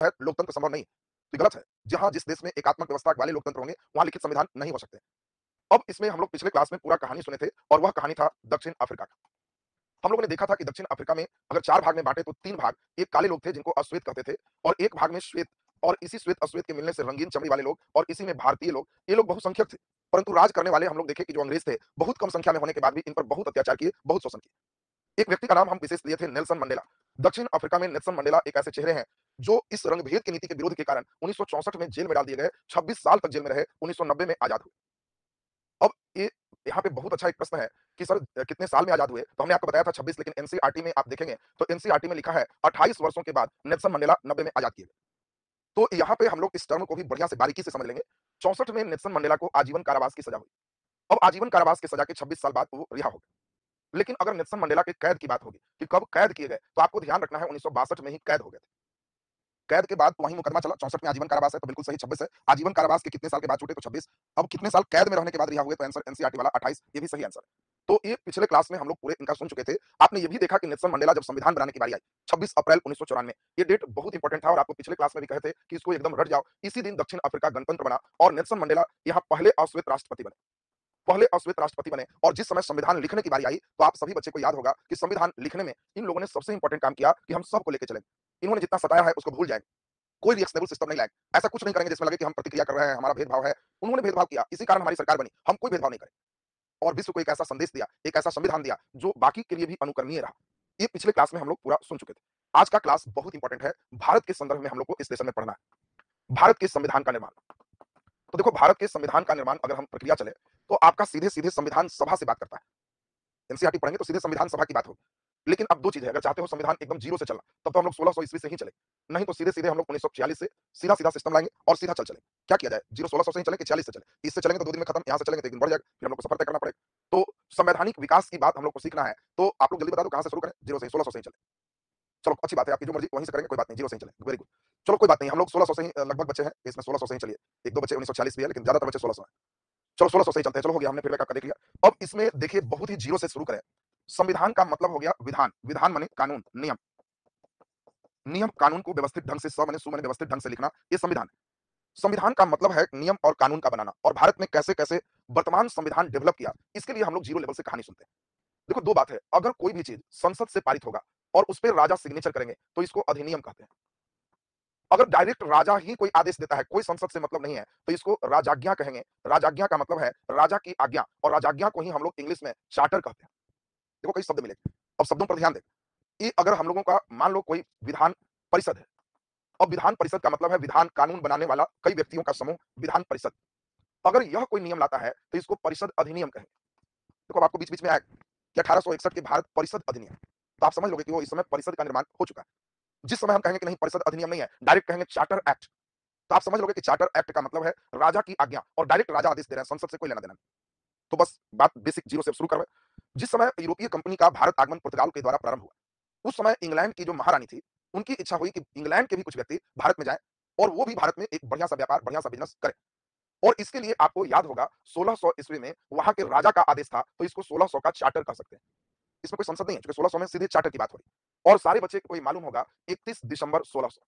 है लोकतंत्र संभव नहीं। तो ये गलत है। जहाँ जिस देश में एकात्मक व्यवस्था वाले लोकतंत्र होंगे, वहाँ लिखित संविधान नहीं हो सकते। अब इसमें हम लोग पिछले क्लास में पूरा कहानी सुने थे और वह कहानी था दक्षिण अफ्रीका का। हम लोगों ने देखा था कि दक्षिण अफ्रीका में अगर 4 भाग में बाँटे तो 3 भाग एक काले लोग थे जिनको अश्वेत कहते थे और 1 भाग में श्वेत और इसी श्वेत-अश्वेत के मिलने से रंगीन चमड़ी वाले लोग और इसी में भारतीय लोग, ये लोग बहुसंख्यक थे। परंतु राज करने वाले हम लोग देखे कि जो अंग्रेज थे, बहुत कम संख्या में होने के बाद भी इन पर बहुत अत्याचार किए, बहुत शोषण किए। एक व्यक्ति का नाम हम विशेष लिए थे नेल्सन मंडेला। दक्षिण अफ्रीका में नेल्सन मंडेला एक ऐसे चेहरे हैं, जो इस रंगभेद की नीति के विरोध के कारण 1964 में जेल में डाल दिए गए, 26 साल तक जेल में रहे, 1990 में आजाद हुए। अब ये यहाँ पे बहुत अच्छा एक प्रश्न है कि सर कितने साल में आजाद हुए? तो हमने आपको बताया था 26 लेकिन एनसीईआरटी में आप देखेंगे तो एनसीईआरटी में लिखा है 28 वर्षों के बाद नेल्सन मंडेला 90 में आजाद किए गए। तो यहाँ पे हम लोग इस टर्म को भी बढ़िया से बारीकी से समझ लेंगे। 64 में नेल्सन मंडेला को आजीवन कारावास की सजा हुई। अब आजीवन कारावास की सजा के 26 साल बाद वो रिहा हो गए। लेकिन अगर नेल्सन मंडेला के कैद की बात होगी कि कब कैद किए गए, तो आपको ध्यान रखना है 1962 में ही कैद हो गए थे। कैद के बाद वहीं मुकदमा चला, 64 में आजीवन कारावास है तो बिल्कुल सही 26 है। आजीवन कारावास के कितने साल के बाद छूटे तो 26। अब कितने साल कैद में रहने के बाद रिहा हुए तो आंसर एनसीईआरटी वाला 28, ये भी सही आंसर है। तो ये पिछले क्लास में हम लोग पूरे इनका सुन चुके थे। आपने ये भी देखा कि नेल्सन मंडेला जब संविधान बनाने की बारी आई, 26 अप्रैल 1994, ये डेट बहुत इंपॉर्टेंट था और आपको पिछले क्लास में भी कहे थे कि इसको एकदम रट जाओ। इसी दिन दक्षिण अफ्रीका गणतंत्र बना और नेल्सन मंडेला यहाँ पहले अश्वेत राष्ट्रपति बने। पहले अश्वेत राष्ट्रपति बने और जिस समय संविधान लिखने की बारी आई, तो आप सभी बच्चे को याद होगा कि संविधान लिखने में इन लोगों ने सबसे इंपॉर्टेंट काम किया कि हम सबको लेके चलेंगे। इन्होंने जितना सताया है उसको भूल जाएंगे। कोई रिएक्शनेबल सिस्टम नहीं लाएंगे। ऐसा कुछ नहीं करेंगे जिसमें लगे कि हम प्रतिक्रिया कर रहे हैं, हमारा भेदभाव है। उन्होंने भेदभाव किया, इसी कारण हमारी सरकार बनी। हम कोई भेदभाव नहीं करें और विश्व को एक ऐसा संदेश दिया, एक ऐसा संविधान दिया जो बाकी के लिए भी अनुकरणीय रहा। ये पिछले क्लास में हम लोग पूरा सुन चुके थे। आज का क्लास बहुत इंपॉर्टेंट है। भारत के संदर्भ में हम लोग को इस लेसन में पढ़ना है। भारत के संविधान का निर्माण। तो देखो भारत के संविधान का निर्माण अगर हम प्रक्रिया चले, तो आपका सीधे-सीधे संविधान सभा से बात करता है। एनसीईआरटी पढ़ेंगे तो सीधे संविधान सभा की बात होगी। लेकिन अब 2 चीज़ है, अगर चाहते हो संविधान एकदम जीरो से चलना, तब तो हम लोग 1600 ईस्वी से ही चले। नहीं तो सीधे-सीधे हम लोग 1946 से सीधा-सीधा सिस्टम लाएँगे और सीधा चल चलें। क्या किया जाए? जीरो 1600 से ही चले कि 46 से चले? इससे चलेंगे तो 2 दिन में खत्म, यहाँ से चलेंगे तो 1 दिन बढ़ जाएगा, फिर हम लोग को सफर तय करना पड़ेगा। तो संवैधानिक विकास की बात हम लोग को सीखना है, तो आप लोग जल्दी बता दो कहाँ से शुरू करें? जीरो से ही, 1600 से ही चलें। चलो अच्छी बात है, आपकी जो मर्ज़ी वहीं से करेंगे, कोई बात नहीं, जीरो से ही चलें, वेरी गुड। चलो कोई बात नहीं, हम लोग 1600 से ही लगभग बच्चे हैं, इसमें 1600 से ही चलिए। 1-2 बच्चे 1946 भी है, लेकिन ज़्यादातर बच्चे 1600 हैं। चलो 1600 से ही चलते हैं, चलो हो गया, हमने फीडबैक आपका देख लिया। अब इसमें देखिए बहुत ही जीरो से शुरू करें। संविधान का मतलब हो गया विधान, विधान माने कानून, नियम। नियम कानून को व्यवस्थित ढंग से स माने सु माने व्यवस्थित ढंग से लिखना, ये संविधान है। संविधान का मतलब है नियम और कानून का बनाना और भारत में कैसे-कैसे वर्तमान संविधान डेवलप किया, इसके लिए हम लोग जीरो लेवल से कहानी सुनते हैं। देखो 2 बात है, अगर कोई भी चीज़ संसद से पारित होगा और उस पे राजा सिग्नेचर करेंगे, तो इसको अधिनियम कहते हैं। अगर डायरेक्ट राजा ही कोई आदेश देता है, कोई संसद से मतलब नहीं है, तो इसको राजाज्ञा कहेंगे। राजाज्ञा का मतलब है राजा की आज्ञा और राजाज्ञा को ही हम लोग इंग्लिश में चार्टर कहते हैं। देखो कई शब्द मिले। अब शब्दों पर ध्यान दें। ये अगर हम लोगों का मान लो कोई विधान परिषद है। अब विधान परिषद का मतलब है विधान कानून बनाने वाला कई व्यक्तियों का समूह, विधान परिषद। अगर यह कोई नियम लाता है, तो इसको परिषद अधिनियम कहेंगे। देखो अब आपको बीच-बीच में आया कि 1861 के भारत परिषद अधिनियम। तो आप समझ लोगे कि वो इस समय परिषद का निर्माण हो चुका है। जिस समय हम कहेंगे कि नहीं परिषद अधिनियम नहीं है, डायरेक्ट कहेंगे चार्टर एक्ट। तो आप समझ लोगे कि चार्टर एक्ट का मतलब है राजा की आज्ञा और डायरेक्ट राजा आदेश दे रहे हैं, संसद से कोई लेना-देना नहीं। तो बस बात बेसिक जीरो से शुरू कर रहे हैं। जिस समय यूरोपीय कंपनी का भारत आगमन पुर्तगाल के द्वारा प्रारंभ हुआ, उस समय इंग्लैंड की जो महारानी थी, उनकी इच्छा हुई कि इंग्लैंड के भी कुछ व्यक्ति भारत में जाएँ और वो भी भारत में एक बढ़िया-सा व्यापार, बढ़िया-सा बिज़नेस करें। और इसके लिए आपको याद होगा 1600 ईस्वी में वहाँ के राजा का आदेश था, तो इसको 1600 का चार्टर कह सकते हैं। इसमें कोई संसद नहीं है, क्योंकि 1600 में सीधे चार्टर की बात हो रही है। और सारे बच्चे को ये मालूम होगा 31 दिसंबर 1600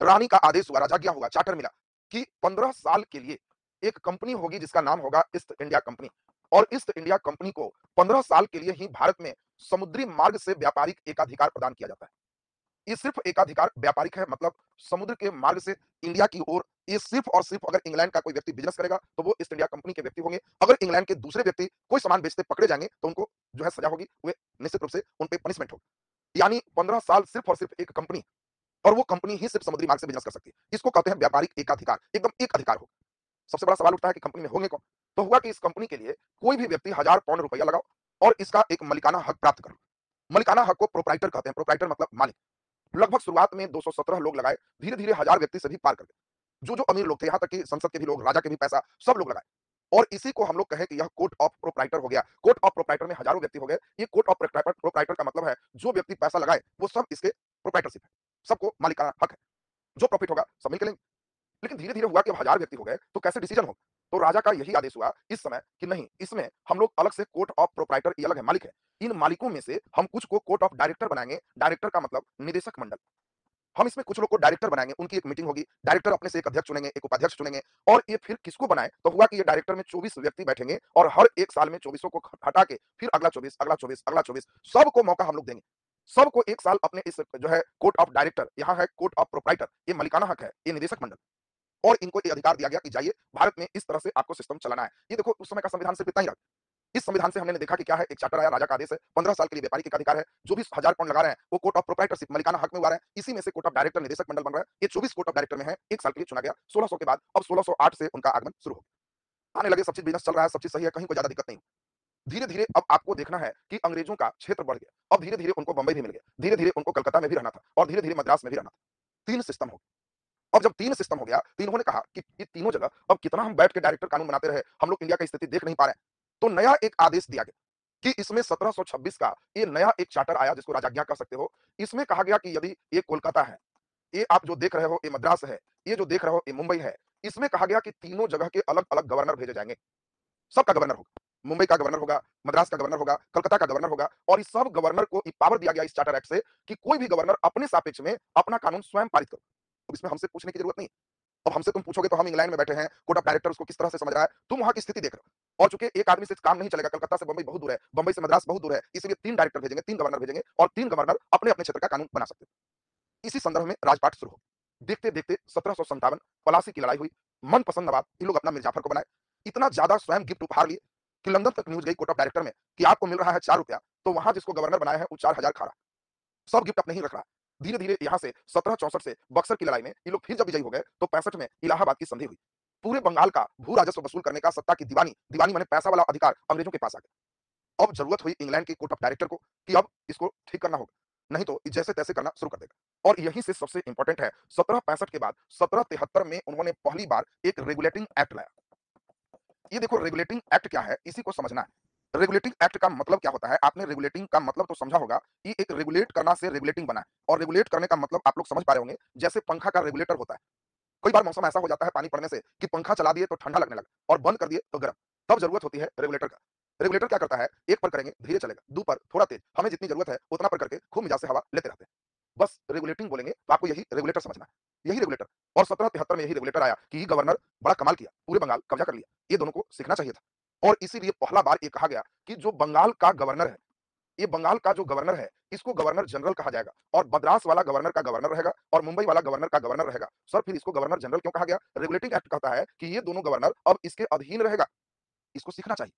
रानी का आदेश हुआ, राजाज्ञा हुआ, चार्टर मिला कि 15 साल के लिए एक कंपनी होगी जिसका नाम होगा ईस्ट इंडिया कंपनी और ईस्ट इंडिया कंपनी को 15 साल के लिए ही भारत में समुद्री मार्ग से व्यापारिक एकाधिकार प्रदान किया जाता है। ये सिर्फ एकाधिकार व्यापारिक है, मतलब समुद्र के मार्ग से इंडिया की ओर ये सिर्फ और सिर्फ अगर इंग्लैंड का कोई व्यक्ति बिज़नेस करेगा, तो वो ईस्ट इंडिया कंपनी के व्यक्ति होंगे। अगर इंग्लैंड के दूसरे व्यक्ति कोई सामान बेचते पकड़े जाएँगे, तो उनको जो है सज़ा होगी, वे निश्चित रूप से उन पे पनिशमेंट होगी। यानी 15 साल सिर्फ और सिर्फ एक कंपनी और वो कंपनी ही सिर्फ समुद्री मार्ग से बिज़नेस कर सकती है। इसको कहते हैं व्यापारिक एकाधिकार, एकदम एक अधिकार हो। सबसे बड़ा सवाल उठता है कि कंपनी में होंगे कौन? तो हुआ कि इस कंपनी के लिए कोई भी व्यक्ति 1000 पाउंड रुपया लगाओ और इसका एक मालिकाना हक प्राप्त करो। मालिकाना हक को प्रोप्राइटर कहते हैं, प्रोप्राइटर मतलब मालिक। लगभग शुरुआत में 217 लोग लगाए, धीरे-धीरे 1000 व्यक्ति से भी पार कर गए। जो-जो अमीर लोग थे, यहाँ तक कि संसद के भी लोग, राजा के भी पैसा, सब लोग लगाए। और इसी को हम लोग कहें कि यह कोर्ट ऑफ प्रोप्राइटर हो गया। कोर्ट ऑफ प्रोप्राइटर में हजारों व्यक्ति हो गए। ये कोर्ट ऑफ प्रोप्राइटर का मतलब है जो व्यक्ति पैसा लगाए, वो सब इसके प्रोप्राइटरशिप है। सबको मालिकाना हक है। जो प्रॉफिट होगा सब मिलके लेंगे। लेकिन धीरे-धीरे हुआ कि अब 1000 व्यक्ति हो गए, तो कैसे डिसीजन हो? तो राजा का यही आदेश हुआ इस समय कि नहीं, इसमें हम लोग अलग से कोर्ट ऑफ प्रोप्राइटर ये अलग है, मालिक है। इन मालिकों में से हम कुछ को कोर्ट ऑफ डायरेक्टर बनाएँगे। डायरेक्टर का मतलब निदेशक मंडल। हम इसमें कुछ लोग को डायरेक्टर बनाएँगे, उनकी एक मीटिंग होगी, डायरेक्टर अपने से एक अध्यक्ष चुनेंगे, एक उपाध्यक्ष चुनेंगे और ये फिर किसको बनाएँ? तो हुआ कि ये डायरेक्टर में 24 व्यक्ति बैठेंगे और हर 1 साल में 24 को हटा के फिर अगला 24, अगला 24, अगला 24 सबको मौका हम लोग देंगे। सबको 1 साल अपने इस जो है कोर्ट ऑफ डायरेक्टर, यहाँ है कोर्ट ऑफ प्रोप्राइटर, ये मालिकाना हक है, ये निदेशक मंडल और इनको ये अधिकार दिया गया कि जाइए भारत में इस तरह से आपको सिस्टम चलाना है। ये देखो उस समय का संविधान सिर्फ इतना ही रहा। इस संविधान से हमने देखा कि क्या है, एक चार्टर आया, राजा का आदेश है, 15 साल के लिए व्यापारी का अधिकार है, जो भी 1000 पाउंड लगा रहे हैं, वो कोर्ट ऑफ प्रोप्राइटरशिप मालिकाना हक में हुआ रहे हैं, इसी में से कोर्ट ऑफ डायरेक्टर निदेशक मंडल बन रहा है, ये 24 कोर्ट ऑफ डायरेक्टर में है, 1 साल के लिए चुना गया, 1600 के बाद अब 1608 से उनका आगमन शुरू हो गया। आने लगे, सब चीज़ बिज़नेस चल रहा है, सब चीज़ सही है, कहीं कोई ज़्यादा दिक्कत नहीं। धीरे-धीरे अब आपको देखना है कि अंग्रेजों का क्षेत्र बढ़ गया, अब धीरे-धीरे उनको बंबई भी मिल गया, धीरे-धीरे उनको कलकत्ता में भी रहना था और धीरे-धीरे मद्रास में भी रहना था। 3 सिस्टम हो गए। अब जब 3 सिस्टम हो गया, तो इन्होंने कहा कि ये तीनों जगह अब कितना हम बैठ के डायरेक्टर कानून बनाते रहे, हम लोग इंडिया की स्थिति देख नहीं पा रहे हैं। तो नया एक आदेश दिया गया कि इसमें 1726 का ये नया एक चार्टर आया जिसको राजाज्ञा कह सकते हो। इसमें कहा गया कि यदि ये कोलकाता है, ये आप जो देख रहे हो ये मद्रास है, ये जो देख रहे हो ये मुंबई है। इसमें कहा गया कि तीनों जगह के अलग-अलग गवर्नर भेजे जाएँगे। सबका गवर्नर होगा। मुंबई का गवर्नर होगा, मद्रास का गवर्नर होगा, कलकत्ता का गवर्नर होगा और इस सब गवर्नर को ये पावर दिया गया इस चार्टर एक्ट से कि कोई भी गवर्नर अपने सापेक्ष में अपना कानून स्वयं पारित करो। अब इसमें हमसे पूछने की जरूरत नहीं। अब हमसे तुम पूछोगे तो हम इंग्लैंड में बैठे हैं, कोर्ट ऑफ डायरेक्टर उसको किस तरह से समझ रहा है, तुम वहाँ की स्थिति देख रहे हो। और चूंकि एक आदमी से काम नहीं चलेगा, कलकत्ता से बंबई बहुत दूर है, बंबई से मद्रास बहुत दूर है, इसलिए 3 डायरेक्टर भेजेंगे, 3 गवर्नर भेजेंगे और 3 गवर्नर अपने-अपने क्षेत्र का कानून बना सकते हैं। इसी संदर्भ में राजपाट शुरू हो गया। देखते-देखते 1757 पलासी की लड़ाई हुई, मनपसंद नवाब इन लोग अपना मिर्जाफर को बनाए। इतना ज़्यादा स्वयं गिफ्ट उपहार लिए कि लंदन तक न्यूज़ गई कोर्ट ऑफ डायरेक्टर में कि आपको मिल रहा है ₹4, तो वहाँ जिसको गवर्नर बनाया है वो 4000 खा रहा है। सब गिफ्ट अपने ही रख रहा है। धीरे-धीरे यहाँ से 1764 से बक्सर की लड़ाई में ये लोग फिर जब विजयी हो गए तो 65 में इलाहाबाद की संधि हुई। पूरे बंगाल का भू राजस्व वसूल करने का सत्ता की दीवानी, दीवानी माने पैसा वाला अधिकार अंग्रेजों के पास आ गया। अब जरूरत हुई इंग्लैंड के कोर्ट ऑफ डायरेक्टर को कि अब इसको ठीक करना होगा, नहीं तो जैसे-तैसे करना शुरू कर देगा। और यहीं से सबसे इंपॉर्टेंट है 1765 के बाद 1773 में उन्होंने पहली बार एक रेगुलेटिंग एक्ट लाया। ये देखो रेगुलेटिंग एक्ट क्या है, इसी को समझना है। रेगुलेटिंग एक्ट का मतलब क्या होता है? आपने रेगुलेटिंग का मतलब तो समझा होगा कि एक रेगुलेट करना से रेगुलेटिंग बना है और रेगुलेट करने का मतलब आप लोग समझ पा रहे होंगे, जैसे पंखा का रेगुलेटर होता है। कई बार मौसम ऐसा हो जाता है पानी पड़ने से कि पंखा चला दिए तो ठंडा लगने लगा और बंद कर दिए तो गर्म। तब जरूरत होती है रेगुलेटर का। रेगुलेटर क्या करता है? एक पर करेंगे धीरे चलेगा, दो पर थोड़ा तेज, हमें जितनी जरूरत है उतना पर करके खूब मिजाज से हवा लेते रहते हैं। बस रेगुलेटिंग बोलेंगे तो आपको यही रेगुलेटर समझना है। यही रेगुलेटर और 1773 में यही रेगुलेटर आया कि ये गवर्नर बड़ा कमाल किया, पूरे बंगाल कब्जा कर लिया। ये दोनों को सीखना चाहिए था और इसीलिए पहला बार ये कहा गया कि जो बंगाल का गवर्नर है, ये बंगाल का जो गवर्नर है, इसको गवर्नर जनरल कहा जाएगा और मद्रास वाला गवर्नर का गवर्नर रहेगा और मुंबई वाला गवर्नर का गवर्नर रहेगा। सर फिर इसको गवर्नर जनरल क्यों कहा गया? रेगुलेटिंग एक्ट कहता है कि ये दोनों गवर्नर अब इसके अधीन रहेगा। इसको सीखना चाहिए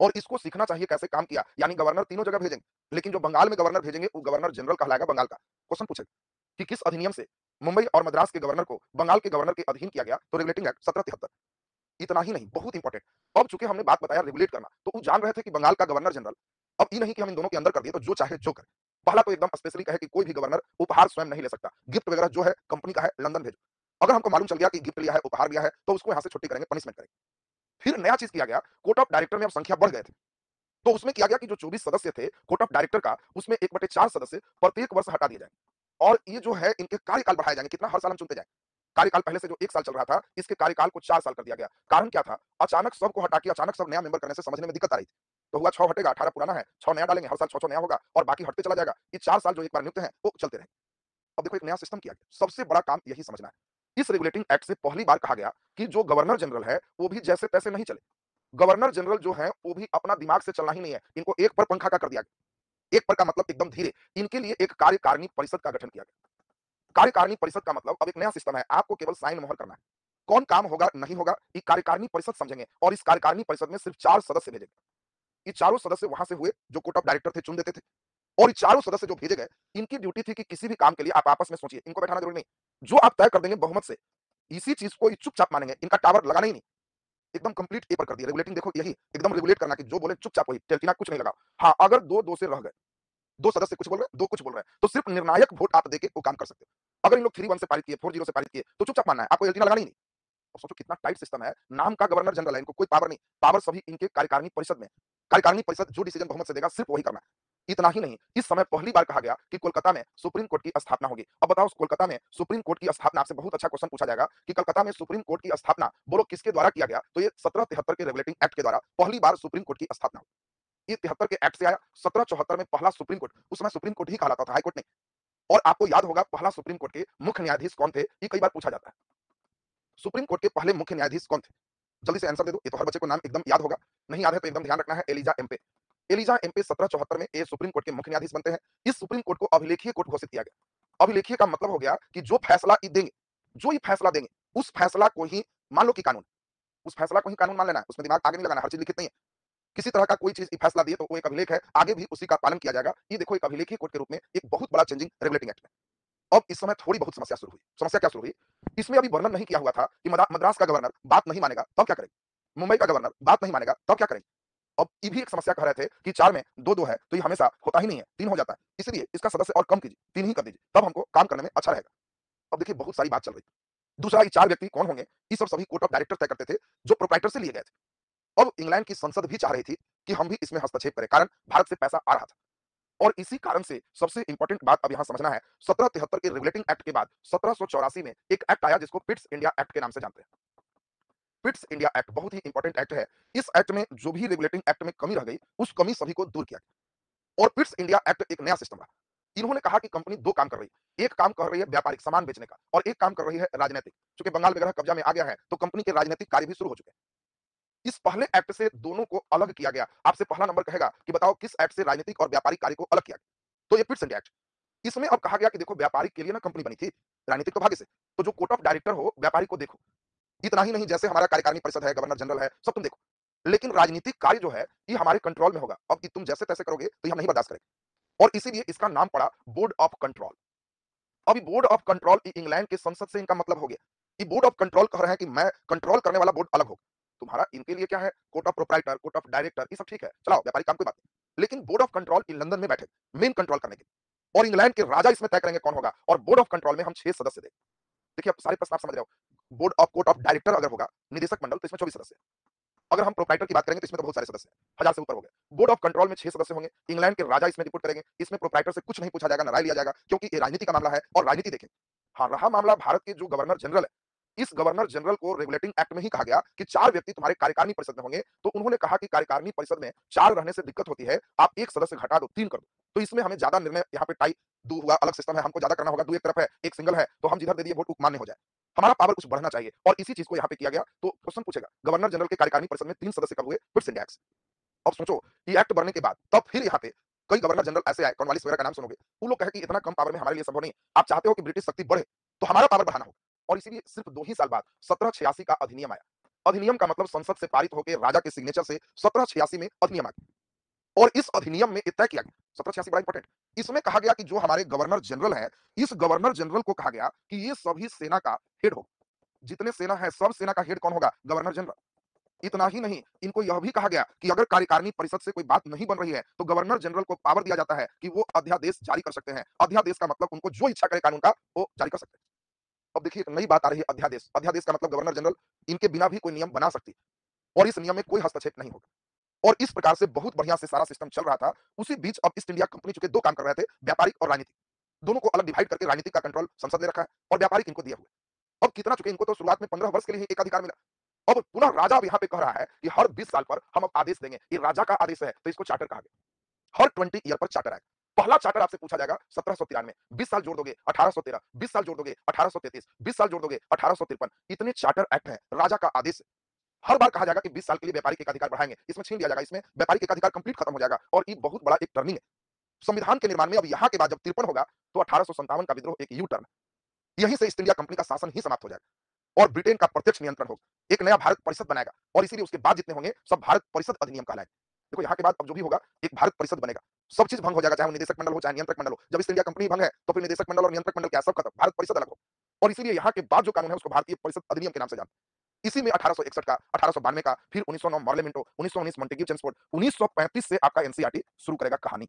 और इसको सीखना चाहिए कैसे काम किया, यानी गवर्नर तीनों जगह भेजेंगे, लेकिन जो बंगाल में गवर्नर भेजेंगे, वो गवर्नर जनरल कहलाएगा बंगाल का। क्वेश्चन पूछेगा कि किस अधिनियम से मुंबई और मद्रास के गवर्नर को बंगाल के गवर्नर के अधीन किया गया? तो रेगुलेटिंग एक्ट 1773। इतना ही नहीं, बहुत इंपॉर्टेंट। अब चूंकि हमने बात बताया रेगुलेट करना, तो वो जान रहे थे कि बंगाल का गवर्नर जनरल, अब ये नहीं कि हम इन दोनों के अंदर कर दिए तो जो चाहे जो करे। पहला तो एकदम स्पेसिफिक है कि कोई भी गवर्नर उपहार स्वयं नहीं ले सकता। गिफ्ट वगैरह जो है कंपनी का है, लंदन भेजो। अगर हमको मालूम चल गया कि गिफ्ट लिया है, उपहार लिया है, तो उसको यहाँ से छुट्टी करेंगे, पनिशमेंट करेंगे। फिर नया चीज किया गया, कोर्ट ऑफ डायरेक्टर में अब संख्या बढ़ गए थे। तो उसमें किया गया कि जो 24 सदस्य थे कोर्ट ऑफ डायरेक्टर का, उसमें 1/4 सदस्य प्रत्येक वर्ष हटा दिए जाएंगे और ये जो है इनके कार्यकाल बढ़ाए जाएंगे। कितना? हर साल हम चुनते जाएंगे। कार्यकाल पहले से जो 1 साल चल रहा था, इसके कार्यकाल को 4 साल कर दिया गया। कारण क्या था? अचानक सबको हटा के अचानक सब नया मेंबर करने से समझने में दिक्कत आ रही थी। तो हुआ 6 हटेगा, 18 पुराना है, 6 नया डालेंगे, हर साल 6-6 नया होगा और बाकी हटते चला जाएगा। ये 4 साल जो एक बार नियुक्त हैं, वो चलते रहेंगे। अब देखो एक नया सिस्टम किया गया। सबसे बड़ा काम यही समझना है। इस रेगुलेटिंग एक्ट से पहली बार कहा गया कि जो गवर्नर जनरल है, वो भी जैसे-तैसे नहीं चले। गवर्नर जनरल जो हैं, वो भी अपना दिमाग से चलना ही नहीं है। इनको एक पर पंखा का कर दिया गया। एक पर का मतलब एकदम धीरे। इनके लिए एक कार्यकारिणी परिषद का गठन किया गया। कार्यकारिणी परिषद का मतलब अब एक नया सिस्टम है, आपको केवल साइन मोहर करना है। कौन काम होगा, नहीं होगा, ये कार्यकारिणी परिषद समझेंगे और इस कार्यकारिणी परिषद में सिर्फ 4 सदस्य भेजेंगे। ये चारों सदस्य वहां से हुए जो कोर्ट ऑफ डायरेक्टर थे, चुन देते थे और ये चारों सदस्य जो भेजे गए, इनकी ड्यूटी थी कि किसी भी काम के लिए आप आपस में सोचिए, इनको बैठाना जरूरी नहीं। जो आप तय कर देंगे बहुमत से, इसी चीज को ये चुपचाप मानेंगे, इनका टावर लगाना ही नहीं। एकदम कंप्लीट ए पर कर दिया। रेगुलेटिंग देखो यही, एकदम रेगुलेट करना कि जो बोले चुपचाप वही, टेल्टिना कुछ नहीं लगाओ। हाँ, अगर 2-2 से रह गए, 2 सदस्य कुछ बोल रहे हैं, 2 कुछ बोल रहे हैं, तो सिर्फ निर्णायक वोट आप देके वो काम कर सकते हो। अगर इन लोग 3-1 से पारित किए, 4-0 से पारित किए, तो चुपचाप मानना है, आपको एल्टिना लगाना ही नहीं। और सोचो कितना टाइट सिस्टम है, नाम का गवर्नर जनरल है, इनको कोई पावर नहीं, पावर सभी इनके कार्यकारिणी परिषद में। कार्यकारिणी परिषद जो डिसीजन बहुमत से देगा, सिर्फ वही करना है। इतना ही नहीं, इस समय पहली बार कहा गया कि कोलकाता में सुप्रीम कोर्ट की स्थापना होगी। अब बताओ, कोलकाता में सुप्रीम कोर्ट की स्थापना, आपसे बहुत अच्छा क्वेश्चन पूछा जाएगा कि कलकत्ता में सुप्रीम कोर्ट की स्थापना बोलो किसके द्वारा किया गया? तो ये 1773 के रेगुलेटिंग एक्ट के द्वारा पहली बार सुप्रीम कोर्ट की स्थापना हुई। ये 73 के एक्ट से आया, 1774 में पहला सुप्रीम कोर्ट, उस समय सुप्रीम कोर्ट ही कहलाता था, हाई कोर्ट नहीं। और आपको याद होगा पहला सुप्रीम कोर्ट के मुख्य न्यायाधीश कौन थे, ये कई बार पूछा जाता है। सुप्रीम कोर्ट के पहले मुख्य न्यायाधीश कौन थे? जल्दी से आंसर दे दो, ये तो हर बच्चे को नाम एकदम याद होगा। नहीं याद है तो एकदम ध्यान रखना है, एलिजा एम्पे। एलिजा एम्पे 1774 में ये सुप्रीम कोर्ट के मुख्य न्यायाधीश बनते हैं। इस सुप्रीम कोर्ट को अभिलेखीय कोर्ट घोषित किया गया। अभिलेखीय का मतलब हो गया कि जो फैसला ये देंगे, जो ये फैसला देंगे, उस फैसला को ही मान लो कि कानून, उस फैसला को ही कानून मान लेना है, उसमें दिमाग आगे नहीं लगाना, हर चीज लिखित नहीं है। किसी तरह का कोई चीज फैसला दिए तो वो एक अभिलेख है, आगे भी उसी का पालन किया जाएगा। ये देखो एक अभिलेखीय कोर्ट के रूप में एक बहुत बड़ा चेंजिंग रेगुलेटिंग एक्ट में। अब इस समय थोड़ी बहुत समस्या शुरू हुई। समस्या क्या शुरू हुई? इसमें अभी वर्णन नहीं किया हुआ था कि मद्रास का गवर्नर बात नहीं मानेगा तब क्या करेंगे? मुंबई का गवर्नर बात नहीं मानेगा तब क्या करेंगे? अब ये भी एक समस्या कह रहे थे कि 4 में 2-2 है, तो ये हमेशा होता ही नहीं है, 3 हो जाता है। इसलिए इसका सदस्य और कम कीजिए, 3 ही कर दीजिए, तब हमको काम करने में अच्छा रहेगा। अब देखिए बहुत सारी बात चल रही है। दूसरा ये 4 व्यक्ति कौन होंगे? ये सब सभी कोर्ट ऑफ डायरेक्टर तय करते थे, जो प्रोप्राइटर से लिए गए थे। अब इंग्लैंड की संसद भी चाह रही थी कि हम भी इसमें हस्तक्षेप करें, कारण भारत से पैसा आ रहा था। और इसी कारण से सबसे इंपॉर्टेंट बात अब यहां समझना है, 1773 के रेगुलेटिंग एक्ट के बाद 1784 में एक एक्ट आया जिसको पिट्स इंडिया एक्ट के नाम से जानते हैं। पिट्स इंडिया एक्ट बहुत ही इंपॉर्टेंट एक्ट है। इस एक्ट में जो भी रेगुलेटिंग एक्ट में कमी रह गई, उस कमी सभी को दूर किया गया। और पिट्स इंडिया एक्ट एक नया सिस्टम रहा। इन्होंने कहा कि कंपनी 2 काम कर रही है। एक काम कर रही है व्यापारिक सामान बेचने का और एक काम कर रही है राजनीतिक। चूंकि बंगाल वगैरह कब्जा में आ गया है, तो कंपनी के राजनीतिक कार्य भी शुरू हो चुके हैं। इस पहले एक्ट से दोनों को अलग किया गया। आपसे पहला नंबर कहेगा कि बताओ किस एक्ट से राजनीतिक और व्यापारिक कार्य को अलग किया गया? तो ये पिट्स इंडिया एक्ट। इसमें अब कहा गया कि देखो व्यापारिक के लिए ना कंपनी बनी थी, राजनीतिक तो भाग्य से। तो जो कोर्ट ऑफ डायरेक्टर हो, व्यापारिक को देखो। इतना ही नहीं जैसे हमारा कार्यकारिणी परिषद है, गवर्नर जनरल है, सब तुम देखो। लेकिन राजनीतिक कार्य जो है, ये हमारे कंट्रोल में होगा। अब ये तुम जैसे-तैसे करोगे तो ये हम नहीं बर्दाश्त करेंगे। और इसीलिए इसका नाम पड़ा बोर्ड ऑफ कंट्रोल। अब ये बोर्ड ऑफ कंट्रोल इंग्लैंड की संसद से इनका मतलब हो गया। ये बोर्ड ऑफ कंट्रोल कह रहे हैं कि मैं कंट्रोल करने वाला बोर्ड अलग होगा। तुम्हारा इनके लिए क्या है? Court of proprietor, court of director, ये सब ठीक है, चलाओ व्यापारिक काम कोई बात नहीं। लेकिन board of control in London में बैठे, मेन कंट्रोल करने के लिए। और इंग्लैंड के राजा इसमें तय करेंगे कौन होगा। और बोर्ड ऑफ कंट्रोल में हम 6 सदस्य देंगे। देखिए अब सारे प्रश्न आप समझ रहे हो। Board of court of director अगर होगा, निदेशक मंडल, तो इसमें 24 सदस्य। अगर हम प्रोप्राइटर की बात करेंगे तो इसमें तो बहुत सारे सदस्य हैं, 1000 से ऊपर हो गए। बोर्ड ऑफ कंट्रोल में 6 सदस्य होंगे। इंग्लैंड के राजा इसमें रिपोर्ट करेंगे। इसमें प्रोप्राइटर से कुछ नहीं पूछा जाएगा, ना राय लिया जाएगा, क्योंकि ये राजनीति का मामला है और राजनीति देखेंगे। हाँ, रहा मामला भारत के जो गवर्नर जनरल है, इस गवर्नर जनरल को रेगुलेटिंग एक्ट में ही कहा गया कि 4 व्यक्ति तुम्हारे कार्यकारिणी परिषद में होंगे। तो उन्होंने कहा कि कार्यकारिणी परिषद में 4 रहने से दिक्कत होती है, आप 1 सदस्य घटा दो, 3 कर दो। तो इसमें हमें ज्यादा निर्णय यहाँ पे टाई 2 हुआ, अलग सिस्टम है, हमको ज्यादा करना होगा। 2 एक तरफ है, 1 सिंगल है, तो हम जिधर दे दिए वोट मान्य हो जाए। हमारा पावर कुछ बढ़ना चाहिए और इसी चीज को यहाँ पे किया गया। तो क्वेश्चन पूछेगा, गवर्नर जनरल के कार्यकारिणी परिषद में 3 सदस्य कब हुए? Pitt's India act. अब सोचो, ये एक्ट बनने के बाद तब फिर यहाँ पे कई गवर्नर जनरल ऐसे आए, कॉर्नवालिस वगैरह का नाम सुनोगे। वो लोग कहे कि इतना कम पावर में हमारे लिए संभव नहीं है। आप चाहते हो कि ब्रिटिश शक्ति बढ़े, तो हमारा पावर बढ़ाना होगा। और इसीलिए सिर्फ 2 ही साल बाद 1786 का अधिनियम आया। अधिनियम का मतलब संसद से पारित होकर राजा के सिग्नेचर से 1786 में अधिनियम आ गया। और इस अधिनियम में ये तय किया गया, 1786 बड़ा इंपॉर्टेंट। इसमें कहा गया कि जो हमारे गवर्नर जनरल हैं, इस गवर्नर जनरल को कहा गया कि ये सभी सेना का हेड होगा। जितने सेना है, सब सेना का हेड कौन होगा? Governor general. इतना ही नहीं, इनको यह भी कहा गया कि अगर कार्यकारिणी परिषद से कोई बात नहीं बन रही है, तो गवर्नर जनरल को पावर दिया जाता है कि वो अध्यादेश जारी कर सकते हैं। अध्यादेश का मतलब उनको जो इच्छा करे कानून का, वो जारी कर सकते हैं। अब देखिए एक नई बात आ रही है, अध्यादेश। अध्यादेश का मतलब गवर्नर जनरल इनके बिना भी कोई नियम बना सकती है और इस नियम में कोई हस्तक्षेप नहीं होगा। और इस प्रकार से बहुत बढ़िया से सारा सिस्टम चल रहा था। उसी बीच अब ईस्ट इंडिया कंपनी चूंकि 2 काम कर रहे थे, व्यापारिक और राजनीतिक। दोनों को अलग डिवाइड करके राजनीतिक का कंट्रोल संसद ने रखा है और व्यापारिक इनको दिया हुआ है। अब कितना चूंकि इनको तो शुरुआत में 15 वर्ष के लिए ही एक अधिकार मिला। अब पुनः राजा अब यहाँ पे कह रहा है कि हर 20 साल पर हम अब आदेश देंगे। ये राजा का आदेश है, तो इसको चार्टर कहा गया। हर 20 ईयर पर चार्टर आएगा। पहला चार्टर आपसे पूछा जाएगा 1793, 20 साल जोड़ दोगे 1813, 20 साल जोड़ दोगे 1833, 20 साल जोड़ दोगे 1853। इतने चार्टर एक्ट हैं, राजा का आदेश है। हर बार कहा जाएगा कि 20 साल के लिए व्यापारिक एकाधिकार बढ़ाएंगे, इसमें छीन लिया जाएगा, इसमें व्यापारिक एकाधिकार कंप्लीट खत्म हो जाएगा। और ये बहुत बड़ा एक टर्निंग है संविधान के निर्माण में। अब यहाँ के बाद जब 53 होगा, तो 1857 का विद्रोह एक यू टर्न, यहीं से ईस्ट इंडिया कंपनी का शासन ही समाप्त हो जाएगा और ब्रिटेन का प्रत्यक्ष नियंत्रण होगा। एक नया भारत परिषद बनाएगा और इसीलिए उसके बाद जितने होंगे सब भारत परिषद अधिनियम कहलाएगा। देखो यहाँ के बाद अब जो भी होगा, एक भारत परिषद बनेगा। सब चीज भंग हो जाएगा, चाहे वो निदेशक मंडल हो, चाहे नियंत्रक मंडल हो। जब ईस्ट इंडिया कंपनी भंग है, तो फिर निदेशक मंडल और नियंत्रक मंडल क्या, सब खत्म, भारत परिषद अलग हो। और इसीलिए यहाँ के बाद जो कानून है उसको भारतीय परिषद अधिनियम के नाम से जानते हैं। इसी में 1861 का, 1892 का, फिर 1909 मॉर्ले मिंटो, 1919 मॉन्टेग्यू चेम्सफोर्ड, 1935 से आपका एनसीईआरटी शुरू करेगा कहानी।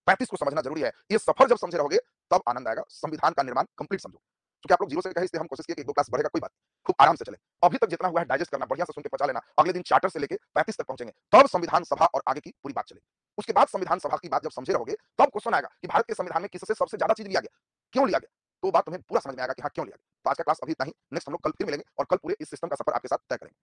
35 को समझना जरूरी है। ये सफर जब समझे रहोगे तब आनंद आएगा। संविधान का निर्माण कंप्लीट समझो। क्योंकि आप लोग जीरो से कहे, इसलिए हम कोशिश किए कि 1-2 क्लास बढ़ेगा, कोई बात नहीं। खूब आराम से चले। अभी तक जितना हुआ है डाइजेस्ट करना, बढ़िया से सुन के पचा लेना। अगले दिन चार्टर से लेके 35 तक पहुंचेंगे, तब संविधान सभा और आगे की पूरी बात चलेगी। उसके बाद संविधान सभा की बात जब समझे रहोगे, तब क्वेश्चन आएगा कि भारत के संविधान में किससे सबसे ज्यादा चीज लिया गया, क्यों लिया गया। तो बात तुम्हें पूरा समझ में आएगा कि हाँ क्यों लिया गया। तो आज का क्लास अभी इतना ही। नेक्स्ट हम लोग कल फिर मिलेंगे और कल पूरे इस सिस्टम का सफर आपके साथ तय करेंगे।